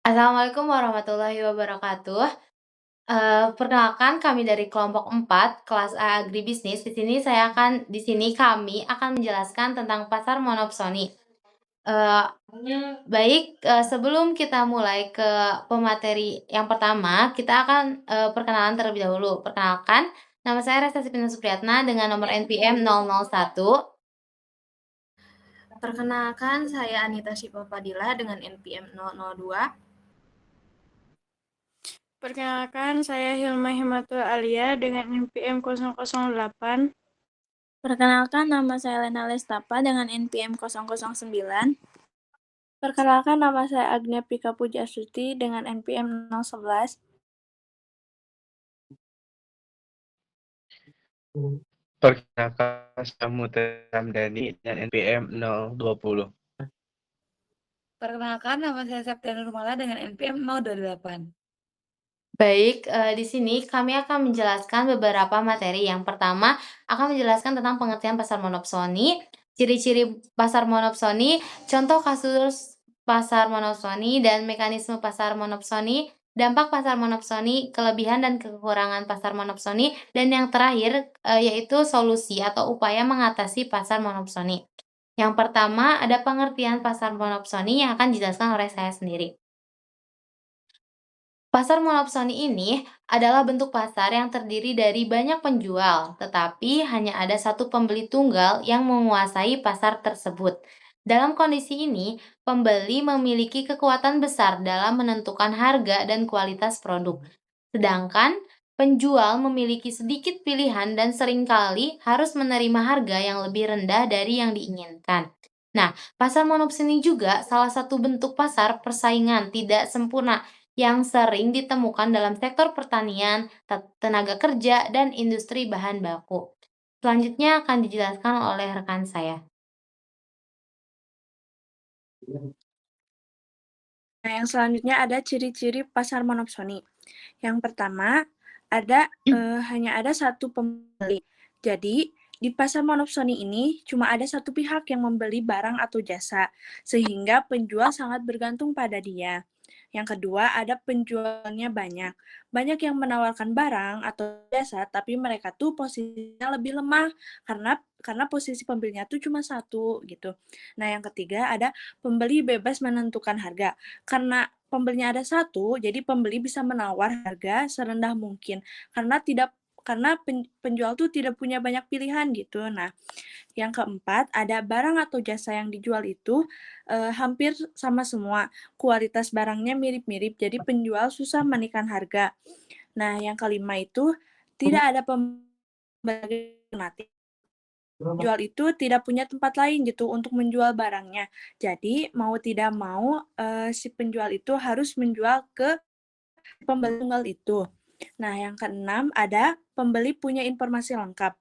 Assalamualaikum warahmatullahi wabarakatuh. Perkenalkan kami dari kelompok 4 kelas A Agribisnis. Di sini kami akan menjelaskan tentang pasar monopsoni. Eee, Sebelum kita mulai ke pemateri yang pertama, kita akan, perkenalan terlebih dahulu. Perkenalkan, nama saya Resta Septina Supriyatna dengan nomor NPM 001. Perkenalkan, saya Anita Syifa Fadila dengan NPM 002. Perkenalkan, saya Hilma Himatul Alia dengan NPM 008. Perkenalkan, nama saya Lena Lestapa dengan NPM 009. Perkenalkan, nama saya Agnia Pika Pujastuti dengan NPM 011. Perkenalkan, saya Mutia Ramdhani dan NPM 020. Perkenalkan, nama saya Septiana Rumala dengan NPM 028. Di sini kami akan menjelaskan beberapa materi. Yang pertama, akan menjelaskan tentang pengertian pasar monopsoni, ciri-ciri pasar monopsoni, contoh kasus pasar monopsoni dan mekanisme pasar monopsoni, dampak pasar monopsoni, kelebihan dan kekurangan pasar monopsoni, dan yang terakhir yaitu solusi atau upaya mengatasi pasar monopsoni. Yang pertama, ada pengertian pasar monopsoni yang akan dijelaskan oleh saya sendiri. Pasar monopsoni ini adalah bentuk pasar yang terdiri dari banyak penjual, tetapi hanya ada satu pembeli tunggal yang menguasai pasar tersebut. Dalam kondisi ini, pembeli memiliki kekuatan besar dalam menentukan harga dan kualitas produk. Sedangkan penjual memiliki sedikit pilihan dan seringkali harus menerima harga yang lebih rendah dari yang diinginkan. Nah, pasar monopsoni juga salah satu bentuk pasar persaingan tidak sempurna yang sering ditemukan dalam sektor pertanian, tenaga kerja, dan industri bahan baku. Selanjutnya akan dijelaskan oleh rekan saya. Nah, yang selanjutnya ada ciri-ciri pasar monopsoni. Yang pertama, hanya ada satu pembeli. Jadi, di pasar monopsoni ini cuma ada satu pihak yang membeli barang atau jasa, sehingga penjual sangat bergantung pada dia. Yang kedua, ada penjualnya banyak. Banyak yang menawarkan barang atau jasa, tapi mereka tuh posisinya lebih lemah karena posisi pembelinya tuh cuma satu gitu. Nah, yang ketiga ada pembeli bebas menentukan harga. Karena pembelinya ada satu, jadi pembeli bisa menawar harga serendah mungkin karena penjual tuh tidak punya banyak pilihan gitu. Nah, yang keempat, ada barang atau jasa yang dijual itu hampir sama semua. Kualitas barangnya mirip-mirip, jadi penjual susah menekan harga. Nah, yang kelima itu tidak ada pembeli alternatif. Penjual itu tidak punya tempat lain gitu untuk menjual barangnya. Jadi, mau tidak mau si penjual itu harus menjual ke pembeli tunggal itu. Nah, yang keenam ada pembeli punya informasi lengkap.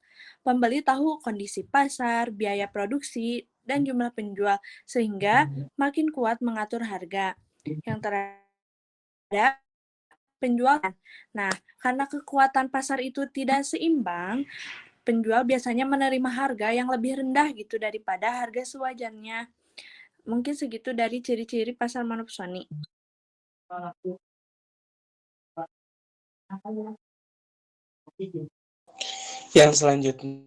Pembeli tahu kondisi pasar, biaya produksi, dan jumlah penjual, sehingga makin kuat mengatur harga. Yang terakhir, penjual. Nah, karena kekuatan pasar itu tidak seimbang, penjual biasanya menerima harga yang lebih rendah gitu daripada harga sewajarnya. Mungkin segitu dari ciri-ciri pasar monopsoni. Yang selanjutnya,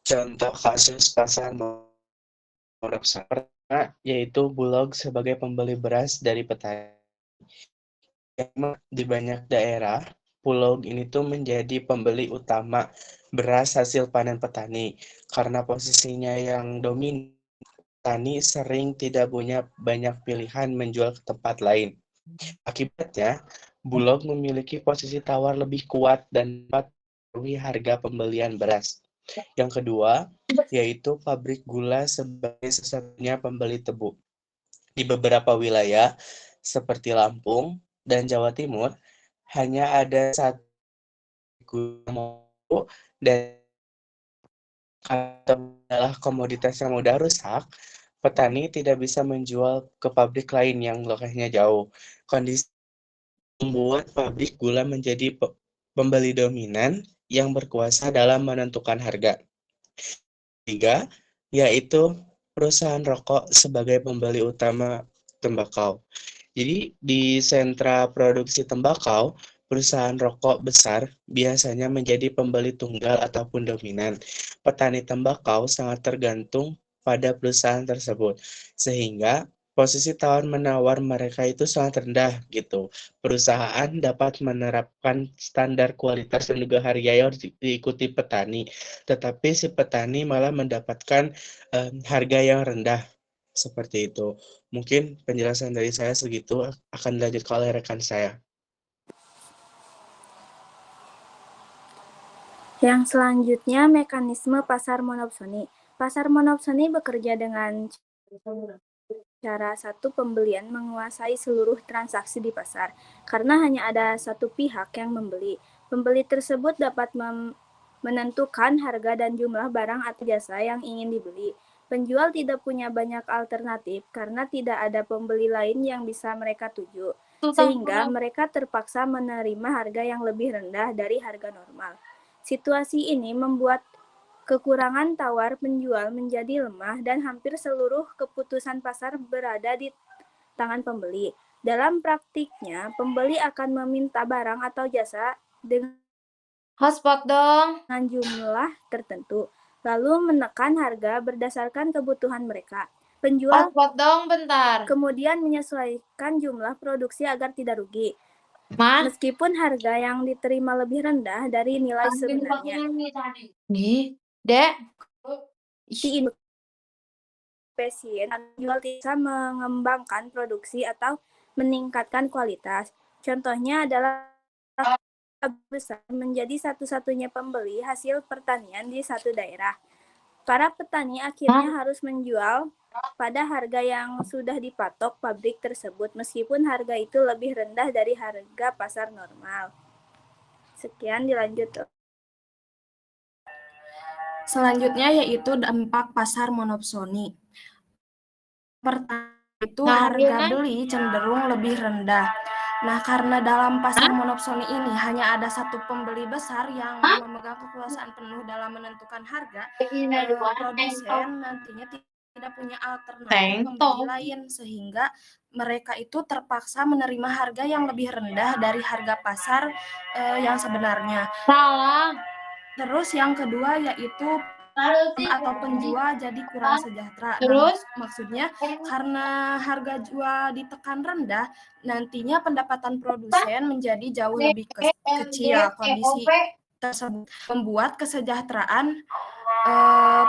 contoh kasus pasar monopsoni yaitu Bulog sebagai pembeli beras dari petani. Di banyak daerah, Bulog ini tuh menjadi pembeli utama beras hasil panen petani karena posisinya yang dominan. Petani sering tidak punya banyak pilihan menjual ke tempat lain. Akibatnya, Bulog memiliki posisi tawar lebih kuat dan dapat mempengaruhi harga pembelian beras. Yang kedua, yaitu pabrik gula sebagai satu-satunya pembeli tebu. Di beberapa wilayah, seperti Lampung dan Jawa Timur, hanya ada satu gula dan adalah komoditas yang mudah rusak, petani tidak bisa menjual ke pabrik lain yang lokasinya jauh. Kondisi membuat pabrik gula menjadi pembeli dominan yang berkuasa dalam menentukan harga. Tiga, yaitu perusahaan rokok sebagai pembeli utama tembakau. Jadi di sentra produksi tembakau, perusahaan rokok besar biasanya menjadi pembeli tunggal ataupun dominan. Petani tembakau sangat tergantung pada perusahaan tersebut, sehingga posisi tawar-menawar mereka itu sangat rendah gitu. Perusahaan dapat menerapkan standar kualitas dan juga harga yang harus diikuti petani, tetapi si petani malah mendapatkan harga yang rendah seperti itu. Mungkin penjelasan dari saya segitu, akan dilanjutkan oleh rekan saya. Yang selanjutnya, mekanisme pasar monopsoni. Pasar monopsoni bekerja dengan cara satu pembelian menguasai seluruh transaksi di pasar, karena hanya ada satu pihak yang membeli. Pembeli tersebut dapat menentukan harga dan jumlah barang atau jasa yang ingin dibeli. Penjual tidak punya banyak alternatif karena tidak ada pembeli lain yang bisa mereka tuju, sehingga mereka terpaksa menerima harga yang lebih rendah dari harga normal. Situasi ini membuat kekurangan tawar penjual menjadi lemah dan hampir seluruh keputusan pasar berada di tangan pembeli. Dalam praktiknya, pembeli akan meminta barang atau jasa dengan Hotspot dong. jumlah tertentu, lalu menekan harga berdasarkan kebutuhan mereka. Penjual Hotspot dong bentar. kemudian menyesuaikan jumlah produksi agar tidak rugi, Ma, meskipun harga yang diterima lebih rendah dari nilai sebenarnya. Dek. Di pasien penjual bisa mengembangkan produksi atau meningkatkan kualitas. Contohnya adalah besar menjadi satu-satunya pembeli hasil pertanian di satu daerah. Para petani akhirnya harus menjual pada harga yang sudah dipatok pabrik tersebut, meskipun harga itu lebih rendah dari harga pasar normal. Sekian, dilanjut. Selanjutnya yaitu dampak pasar monopsoni. Pertama itu harga beli cenderung lebih rendah. Nah, karena dalam pasar monopsoni ini hanya ada satu pembeli besar yang memegang kekuasaan penuh dalam menentukan harga, produsen nantinya tidak punya alternatif pembeli lain, sehingga mereka itu terpaksa menerima harga yang lebih rendah dari harga pasar yang sebenarnya. Salah. Terus yang kedua yaitu atau penjual jadi kurang sejahtera. Terus? Maksudnya karena harga jual ditekan rendah, nantinya pendapatan produsen menjadi jauh lebih kecil. Kondisi tersebut membuat kesejahteraan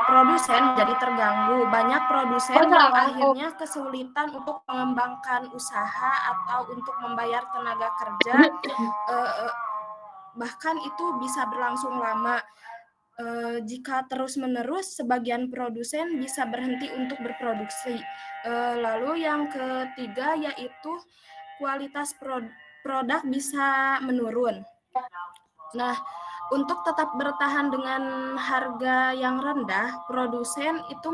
produsen jadi terganggu. Banyak produsen yang akhirnya kesulitan untuk mengembangkan usaha atau untuk membayar tenaga kerja, bahkan itu bisa berlangsung lama. Jika terus-menerus, sebagian produsen bisa berhenti untuk berproduksi. Lalu yang ketiga yaitu kualitas produk bisa menurun. Nah, untuk tetap bertahan dengan harga yang rendah, produsen itu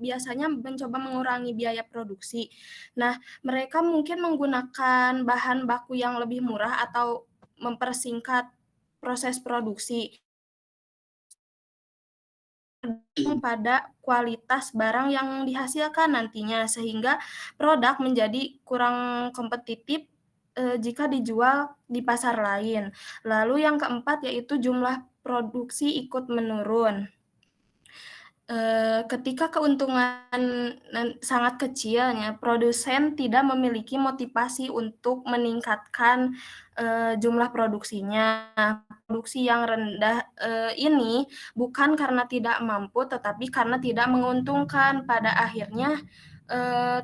biasanya mencoba mengurangi biaya produksi. Nah, mereka mungkin menggunakan bahan baku yang lebih murah atau mempersingkat proses produksi pada kualitas barang yang dihasilkan nantinya, sehingga produk menjadi kurang kompetitif jika dijual di pasar lain. Lalu yang keempat yaitu jumlah produksi ikut menurun. Ketika keuntungan sangat kecilnya, produsen tidak memiliki motivasi untuk meningkatkan jumlah produksinya. Produksi yang rendah ini bukan karena tidak mampu, tetapi karena tidak menguntungkan. Pada akhirnya,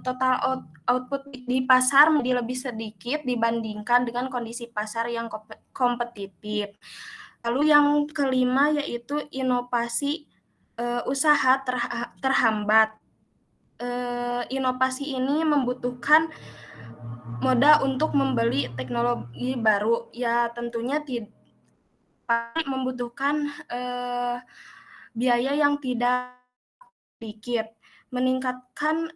total output di pasar menjadi lebih sedikit dibandingkan dengan kondisi pasar yang kompetitif. Lalu yang kelima yaitu inovasi usaha terhambat. Inovasi ini membutuhkan modal untuk membeli teknologi baru. Ya tentunya membutuhkan biaya yang tidak sedikit. Meningkatkan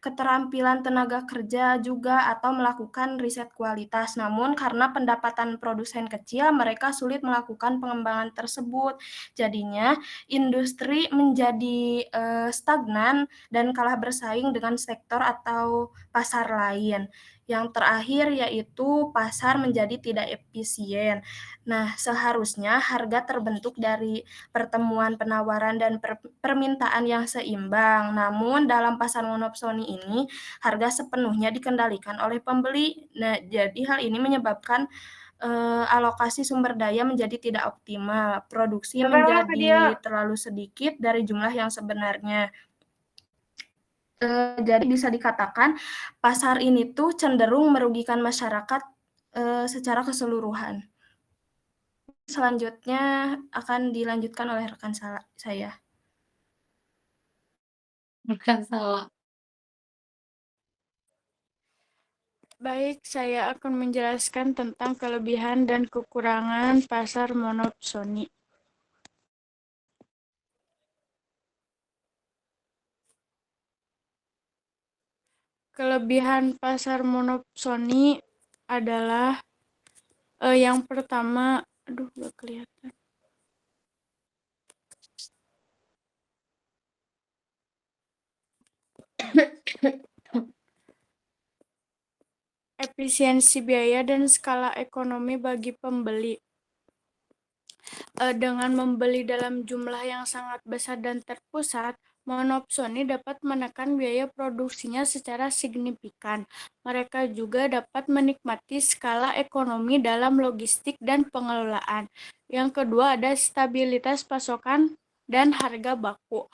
keterampilan tenaga kerja juga atau melakukan riset kualitas. Namun karena pendapatan produsen kecil, mereka sulit melakukan pengembangan tersebut. Jadinya industri menjadi stagnan dan kalah bersaing dengan sektor atau pasar lain. Yang terakhir yaitu pasar menjadi tidak efisien. Nah, seharusnya harga terbentuk dari pertemuan penawaran dan permintaan yang seimbang. Namun dalam pasar monopsoni ini harga sepenuhnya dikendalikan oleh pembeli. Nah, jadi hal ini menyebabkan alokasi sumber daya menjadi tidak optimal, produksi menjadi terlalu sedikit dari jumlah yang sebenarnya. Jadi bisa dikatakan pasar ini tuh cenderung merugikan masyarakat secara keseluruhan. Selanjutnya akan dilanjutkan oleh rekan saya. Bukan salah. Baik, saya akan menjelaskan tentang kelebihan dan kekurangan pasar monopsoni. Kelebihan pasar monopsoni adalah yang pertama, aduh gak kelihatan. Efisiensi biaya dan skala ekonomi bagi pembeli. Dengan membeli dalam jumlah yang sangat besar dan terpusat, monopsoni dapat menekan biaya produksinya secara signifikan. Mereka juga dapat menikmati skala ekonomi dalam logistik dan pengelolaan. Yang kedua ada stabilitas pasokan dan harga baku.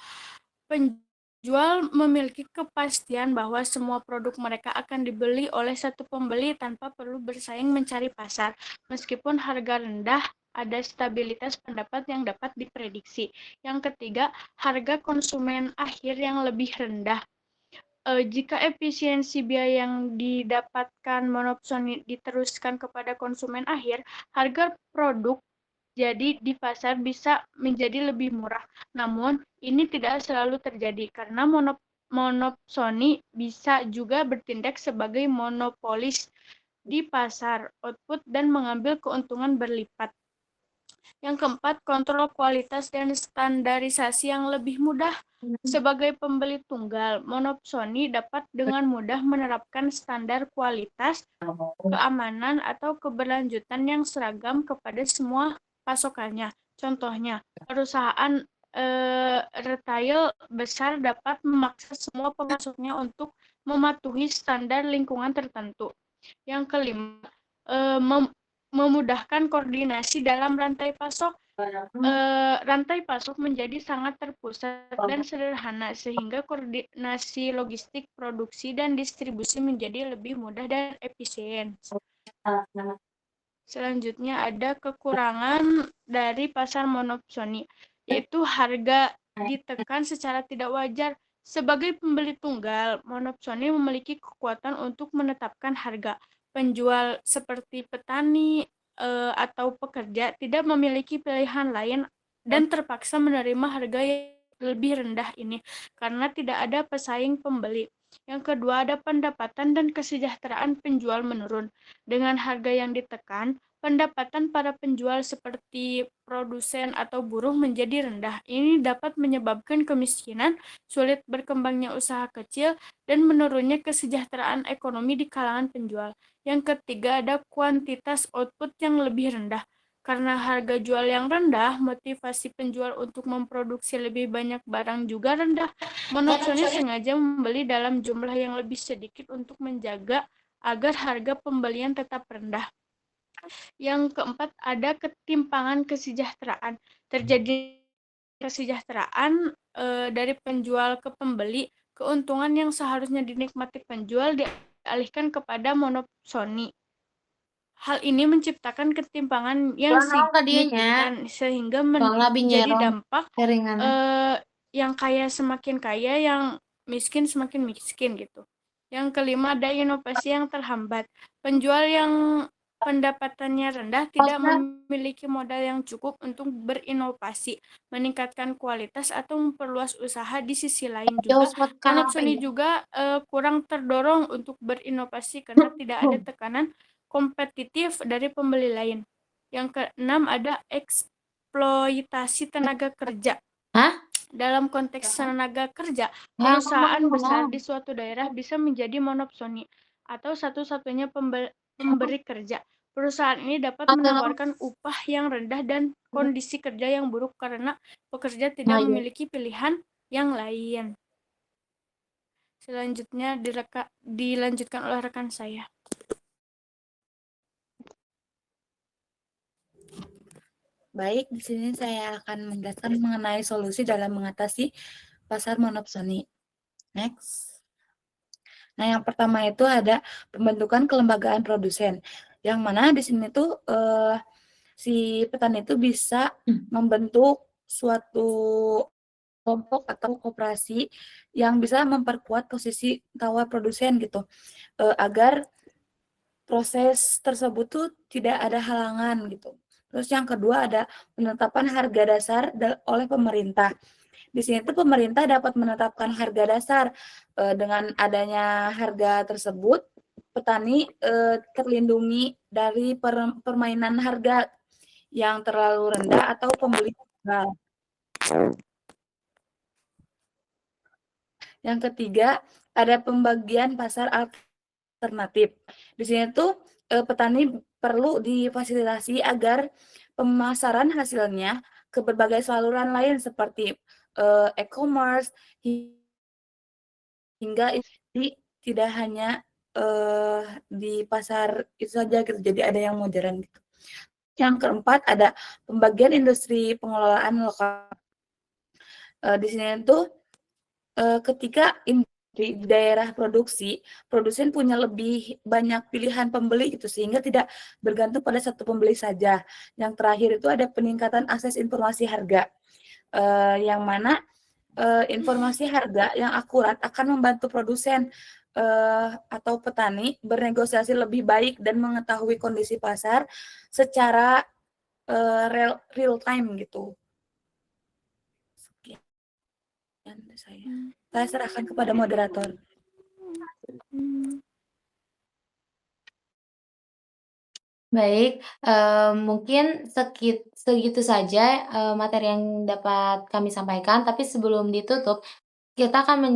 Penjual memiliki kepastian bahwa semua produk mereka akan dibeli oleh satu pembeli tanpa perlu bersaing mencari pasar. Meskipun harga rendah, ada stabilitas pendapat yang dapat diprediksi. Yang ketiga, harga konsumen akhir yang lebih rendah. Jika efisiensi biaya yang didapatkan monopsoni diteruskan kepada konsumen akhir, harga produk jadi di pasar bisa menjadi lebih murah. Namun, ini tidak selalu terjadi karena monopsoni bisa juga bertindak sebagai monopolis di pasar output dan mengambil keuntungan berlipat. Yang keempat, kontrol kualitas dan standarisasi yang lebih mudah. Sebagai pembeli tunggal, monopsoni dapat dengan mudah menerapkan standar kualitas, keamanan, atau keberlanjutan yang seragam kepada semua pasokannya. Contohnya, perusahaan retail besar dapat memaksa semua pemasoknya untuk mematuhi standar lingkungan tertentu. Yang kelima, memudahkan koordinasi dalam rantai pasok. Rantai pasok menjadi sangat terpusat dan sederhana sehingga koordinasi logistik, produksi, dan distribusi menjadi lebih mudah dan efisien. Selanjutnya ada kekurangan dari pasar monopsoni, yaitu harga ditekan secara tidak wajar. Sebagai pembeli tunggal, monopsoni memiliki kekuatan untuk menetapkan harga. Penjual seperti petani atau pekerja tidak memiliki pilihan lain dan terpaksa menerima harga yang lebih rendah ini karena tidak ada pesaing pembeli. Yang kedua ada pendapatan dan kesejahteraan penjual menurun. Dengan harga yang ditekan, pendapatan para penjual seperti produsen atau buruh menjadi rendah. Ini dapat menyebabkan kemiskinan, sulit berkembangnya usaha kecil, dan menurunnya kesejahteraan ekonomi di kalangan penjual. Yang ketiga ada kuantitas output yang lebih rendah. Karena harga jual yang rendah, motivasi penjual untuk memproduksi lebih banyak barang juga rendah. Monopsoni sengaja membeli dalam jumlah yang lebih sedikit untuk menjaga agar harga pembelian tetap rendah. Yang keempat, ada ketimpangan kesejahteraan. Terjadi kesejahteraan dari penjual ke pembeli, keuntungan yang seharusnya dinikmati penjual dialihkan kepada monopsoni. Hal ini menciptakan ketimpangan yang signifikan sehingga menjadi dampak yang kaya semakin kaya, yang miskin semakin miskin gitu. Yang kelima ada inovasi yang terhambat. Penjual yang pendapatannya rendah tidak memiliki modal yang cukup untuk berinovasi, meningkatkan kualitas, atau memperluas usaha. Di sisi lain juga, monopsoni juga kurang terdorong untuk berinovasi karena tidak ada tekanan kompetitif dari pembeli lain. Yang keenam ada eksploitasi tenaga kerja. Dalam konteks tenaga kerja, perusahaan besar di suatu daerah bisa menjadi monopsoni atau satu-satunya pemberi kerja. Perusahaan ini dapat menawarkan upah yang rendah dan kondisi kerja yang buruk karena pekerja tidak memiliki pilihan yang lain. Selanjutnya dilanjutkan oleh rekan saya. Baik, di sini saya akan menjelaskan mengenai solusi dalam mengatasi pasar monopsoni. Next. Nah, yang pertama itu ada pembentukan kelembagaan produsen, yang mana di sini tuh si petani itu bisa membentuk suatu kelompok atau koperasi yang bisa memperkuat posisi tawar produsen gitu, agar proses tersebut tuh tidak ada halangan gitu. Terus yang kedua ada penetapan harga dasar oleh pemerintah. Di sini tuh pemerintah dapat menetapkan harga dasar, dengan adanya harga tersebut, petani, terlindungi dari permainan harga yang terlalu rendah atau pembeli tunggal. Yang ketiga, ada pembagian pasar alternatif. Di sini tuh, petani perlu difasilitasi agar pemasaran hasilnya ke berbagai saluran lain seperti, e-commerce hingga tidak hanya, di pasar itu saja gitu, jadi ada yang modern gitu. Yang keempat ada pembagian industri pengelolaan lokal. Di sini tuh, ketika di daerah produksi, produsen punya lebih banyak pilihan pembeli gitu, sehingga tidak bergantung pada satu pembeli saja. Yang terakhir itu ada peningkatan akses informasi harga, yang mana informasi harga yang akurat akan membantu produsen atau petani bernegosiasi lebih baik dan mengetahui kondisi pasar secara real time gitu. Sekian saya. Saya serahkan kepada moderator. Baik, mungkin segitu saja, materi yang dapat kami sampaikan, tapi sebelum ditutup, kita akan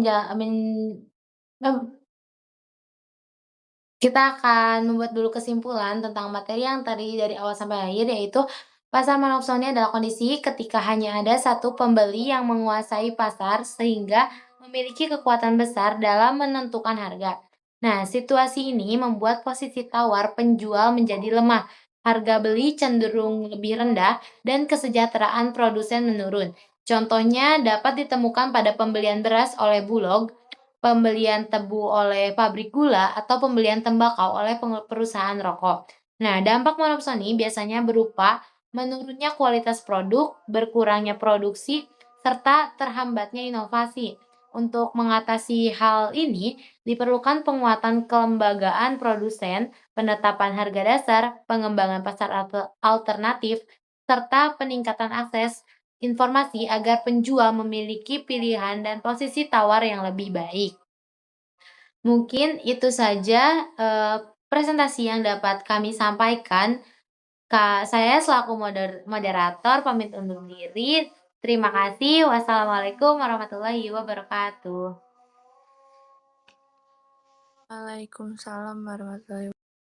kita akan membuat dulu kesimpulan tentang materi yang tadi dari awal sampai akhir, yaitu pasar monopsoni adalah kondisi ketika hanya ada satu pembeli yang menguasai pasar sehingga memiliki kekuatan besar dalam menentukan harga. Nah, situasi ini membuat posisi tawar penjual menjadi lemah, harga beli cenderung lebih rendah, dan kesejahteraan produsen menurun. Contohnya dapat ditemukan pada pembelian beras oleh Bulog, pembelian tebu oleh pabrik gula, atau pembelian tembakau oleh perusahaan rokok. Nah, dampak monopsoni biasanya berupa menurunnya kualitas produk, berkurangnya produksi, serta terhambatnya inovasi. Untuk mengatasi hal ini, diperlukan penguatan kelembagaan produsen, penetapan harga dasar, pengembangan pasar alternatif, serta peningkatan akses informasi agar penjual memiliki pilihan dan posisi tawar yang lebih baik. Mungkin itu saja presentasi yang dapat kami sampaikan. Saya selaku moderator pamit undur diri. Terima kasih. Wassalamualaikum warahmatullahi wabarakatuh. Waalaikumsalam warahmatullahi wabarakatuh.